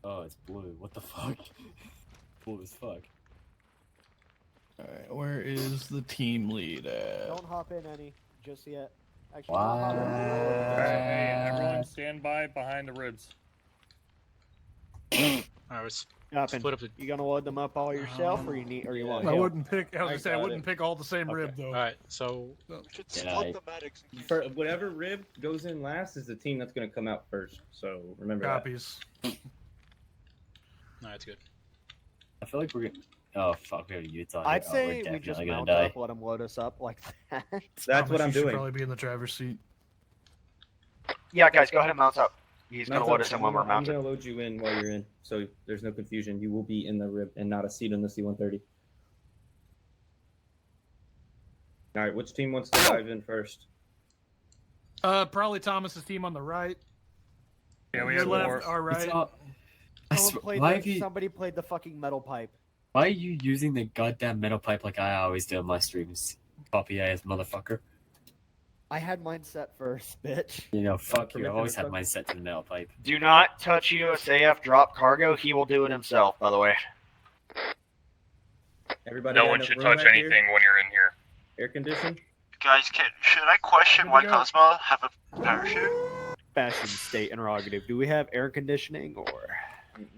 Oh, it's blue. What the fuck? Blue as fuck. Alright, where is the team lead at? Don't hop in any just yet. Actually, What? don't hop in. Hey, everyone stand by behind the ribs. Alright, let's Hopping. split up the... You gonna load them up all yourself, or you want I help? wouldn't pick. I was gonna say I wouldn't pick all the same rib though. Alright, so... Should Yeah, split the medics. For whatever rib goes in last is the team that's going to come out first. So remember Copies. No, it's good. I feel like we're gonna. Oh fuck, we have Utah. I'd here. say we're we just definitely gonna mount die. up, let them load us up like that. that. That's what I'm You should doing. probably be in the driver's seat. Yeah, guys, go ahead and mount up. He's Mount gonna load up. us in when we're I'm mounted. going to load you in while you're in, so there's no confusion. You will be in the rib and not a seat in the C-130. All right, which team wants to dive in first? Probably Thomas's team on the right. Yeah, we Your have left, more. our right. Somebody played the fucking metal pipe. Why are you using the goddamn metal pipe like I always do on my streams? Copy ass motherfucker. I had mine set first, bitch. You know, fuck you. permit I've always to had mine set to the metal pipe. Do not touch USAF drop cargo. He will do it himself, by the way. Everybody. No got one enough should room touch back here? anything when you're in here. Air conditioned. Guys, should I question why Cosmo have a parachute? Fashion state interrogative. Do we have air conditioning or?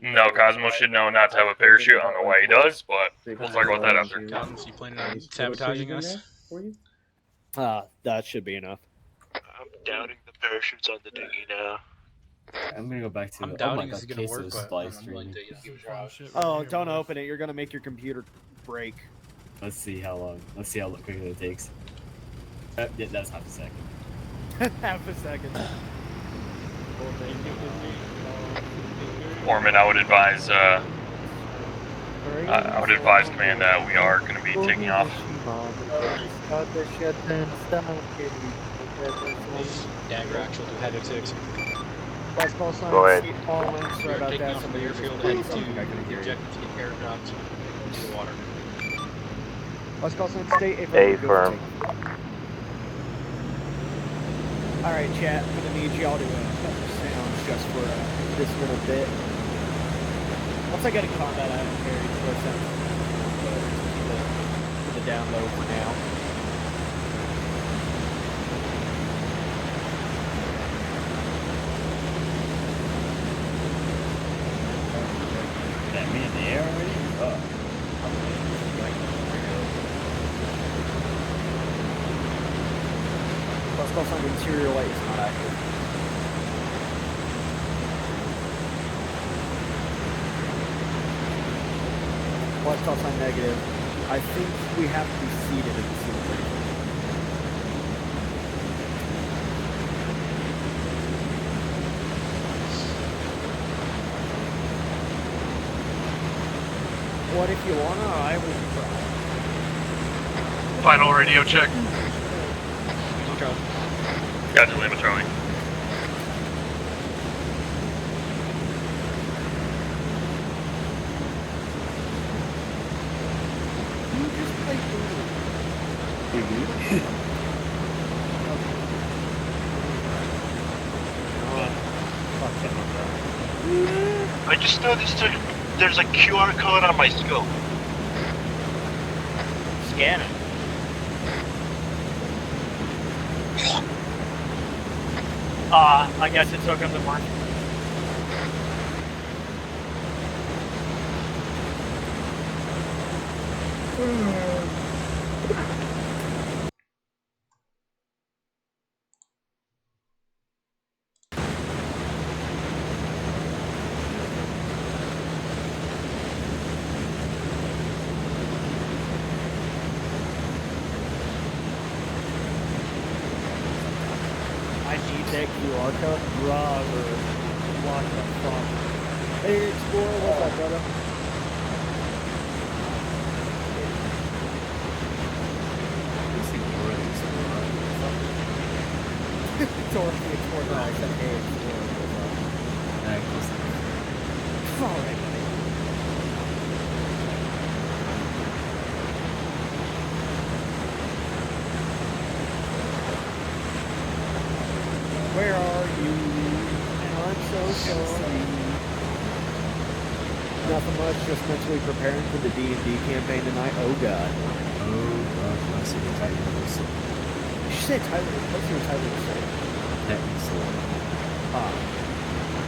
No, Cosmo should know not to have a parachute. I don't know why he does, but we'll talk about that after. Cosmos, you planning on sabotaging us? For you? That should be enough. I'm doubting the parachutes on the dinghy now. I'm gonna go back to I'm the. Oh doubting my this god, is gonna queso work, but splice I'm willing streaming. to give it a try. Oh, don't open it. You're gonna make your computer break. Let's see how long. Let's see how quickly it takes. Yeah, that's half a second. Half a second. Foreman, I would advise command that we are going to be taking off. Dagger actual to head 6. Go ahead. We're Sorry about taking that. off from the Somebody airfield just- head I think I can to hear the you. objective to get airdropped into the water. West Coast Line State. Affirm. Alright, chat. I'm gonna need y'all to cut the sounds just for this little bit. Once I get in combat, I don't care. It's no sense. Keep the down low for now. That me in the air already? Oh. West Coast Line interior light is not active. West Coast Line negative. I think we have to be seated in the seat. What if you wanna? I will try. Final radio check. Gotcha, Lima Charlie. You just play I just noticed there's a QR code on my scope. Scan it. I guess it's hooked up to mine. I need that QR code. Brother. What the fuck? Hey, Explorer, what's up, brother? Dorothy Explorer. I said, hey, Explorer, what's up? Alright, buddy. Where are you? I'm so sorry. Nothing much, just mentally preparing for the D&D campaign tonight. Oh god. Oh gosh, I see the title. Did you say Tyler? What's your title say? Excellent.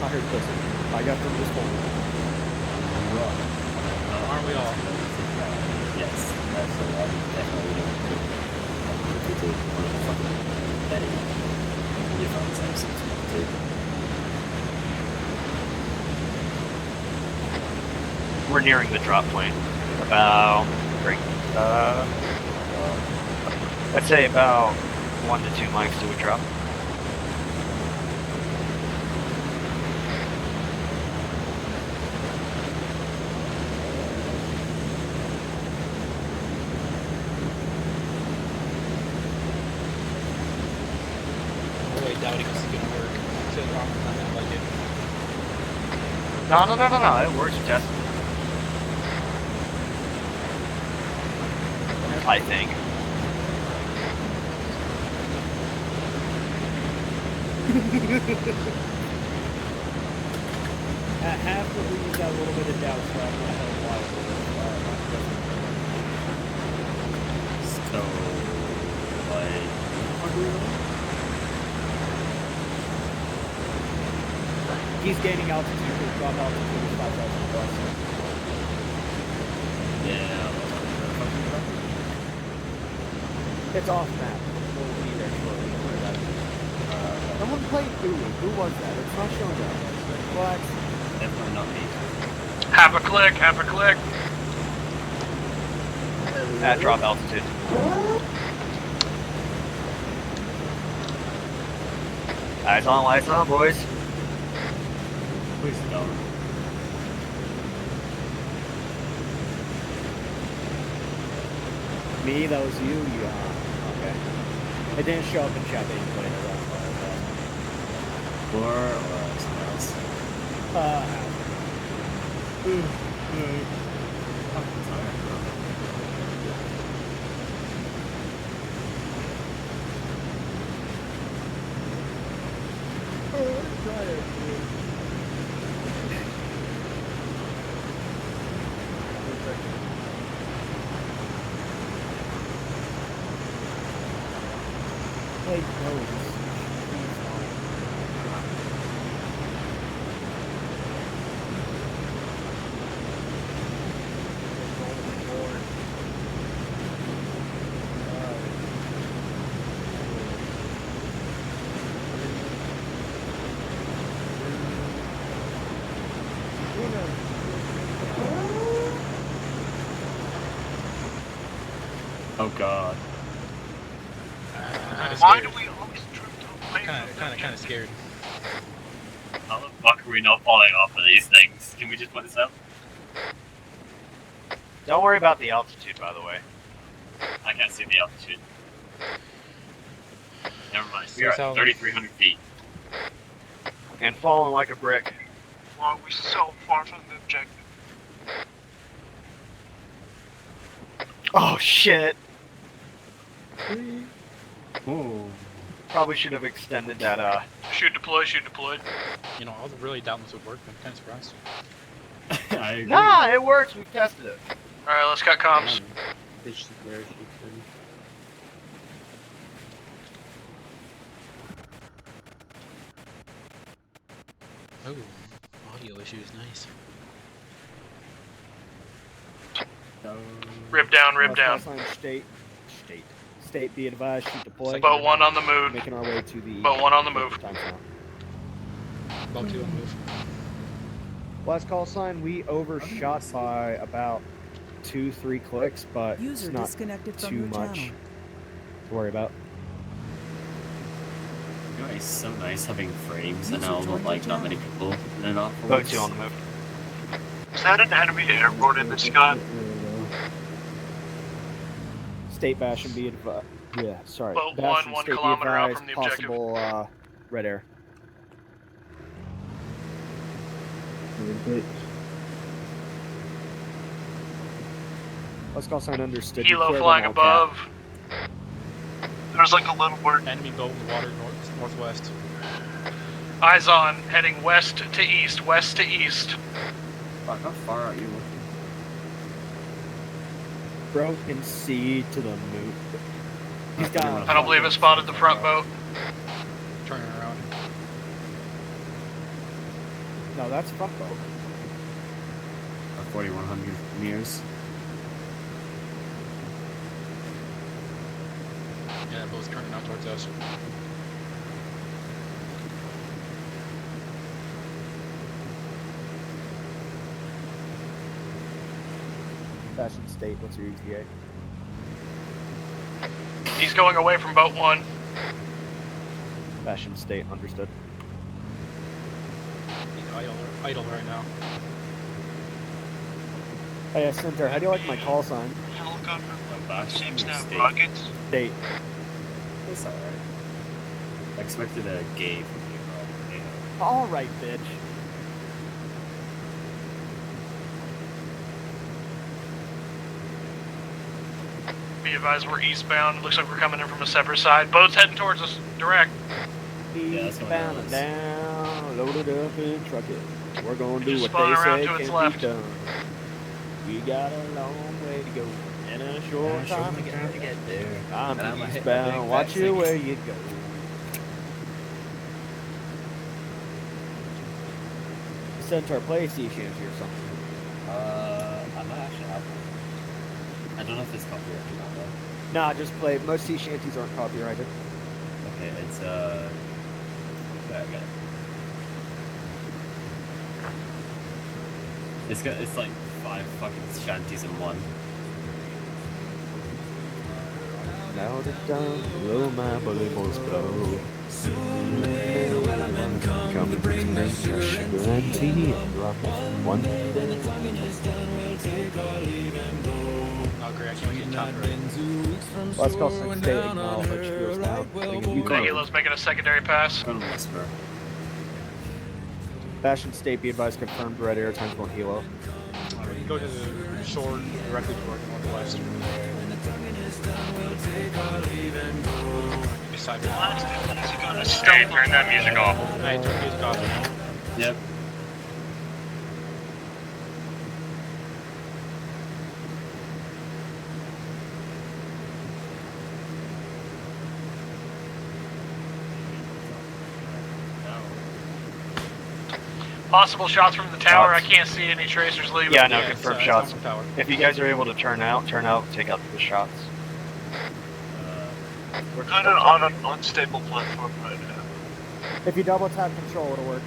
I heard pussy. I got them this morning. Aren't we all? Yes, that's a lot. Definitely one of the fucking Betty. You found the same sense too. We're nearing the drop point. About I'd say about 1 to 2 mics to a drop. I'm really doubting this is gonna work. So I'm not gonna like it. No. It works. Just I think. I have to lose that little bit of doubt, so I'm not held liable. So, like, He's gaining altitude, his drop altitude is 5,000 plus. yeah. It's off map. We'll be there shortly. Don't worry about it. Someone played Ulu. Who was that? It's not showing up. What? Definitely not me. Half a click. At drop altitude. Lights on, boys. Please don't. Me? That was you? Yeah. Okay. It didn't show up in chat that you played it. That's Or something else. I'm tired, bro. Like, no. Oh god. Why do we always drift away? Kind of scared. How the fuck are we not falling off of these things? Can we just point this out? Don't worry about the altitude, by the way. I can't see the altitude. Never mind. We're at 3,300 feet. And falling like a brick. Why are we so far from the objective? Oh shit! Oh. Probably should have extended that. Shoot deployed. You know, I was really doubting this would work, but I'm kind of surprised. I agree. Nah, it works. We've tested it. Alright, let's cut comms. Oh, audio issues, nice. Rib down. State be advised, shoot deploy. Boat 1 on the move. Making our way to the... Boat 1 on the move. Time now. Boat 2 on move. Last call sign, we overshot by about 2-3 clicks, but User it's not disconnected from too your much channel. to worry about. You know, it's so nice having frames and User now joined like your not many people in and off. Boat 2 on the move. Is that an enemy airborne in the sky? State Bastion be advised. Yeah, sorry. Boat Bastion, 1 state be kilometer out advised, from the objective. possible red air. Let's call sign understood. Helo Declare flying them all cap. above. There's like a little word. Enemy boat in the water northwest. Eyes on, heading west to east. Fuck, how far are you looking? Bro can see to the moon. He's got. I don't believe it spotted the front boat. Turning around. No, that's front boat. 4,100 meters. Yeah, both turning out towards us. Fashion State, what's your ETA? He's going away from boat 1. Fashion State, understood. He's idle right now. Hey, Center, how do you like my call sign? Helicopter. Seems to have State. rockets. State. It's alright. I expected a gay from you. Alright, bitch. Be advised, we're eastbound. Looks like we're coming in from a separate side. Boat's heading towards us. Direct. that's what Eastbound it and was. down, load it up and truck it. We're gonna do Just what spun they around say to its can left. be done. We got a long way to go and a short time to get there. I'm And I'ma hit the eastbound, big watch fat you thing. where you go. Centaur, play a sea shanty or something. I'm not actually out. I don't know if it's copyrighted or not though. Nah, just play. Most sea shanties aren't copyrighted. Okay, it's there, I got it. It's like 5 fucking shanties in one. Now the down below my bully boys blow. Come to bring me sugar and tea and rock one day. Oh, great, I can't get top right. Let's go 6 day acknowledge goes down. You The helo's making a secondary pass. I'm gonna whisper. Fashion State, be advised, confirmed red air times 1 helo. We can go to the shore directly toward the northwest. Beside me. Hey, turn that music off. Hey, turn music off. Yep. Possible shots from the tower. I can't see any tracers leaving. Yeah, no, Yeah, confirm it's shots. on the tower. If you guys are able to turn out, take out the shots. We're kind of on an unstable platform right now. If you double tap control, it'll work.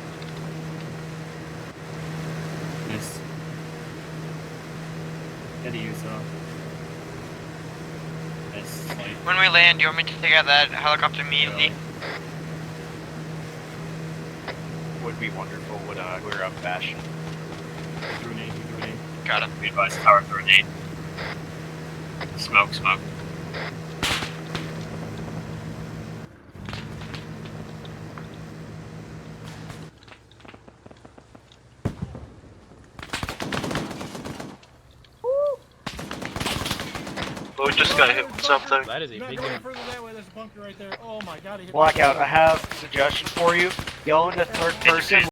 Nice. Get to use Nice. When we land, do you want me to take out that helicopter immediately? Would be wonderful. We're up fashion. Grenade. Got it. Be advised, tower 38. Smoke. We just got hit with something. That is a No, big go gun. further that way. There's a bunker right there. Oh my god, he hit me. Blackout, I have a suggestion for you. Go into third person.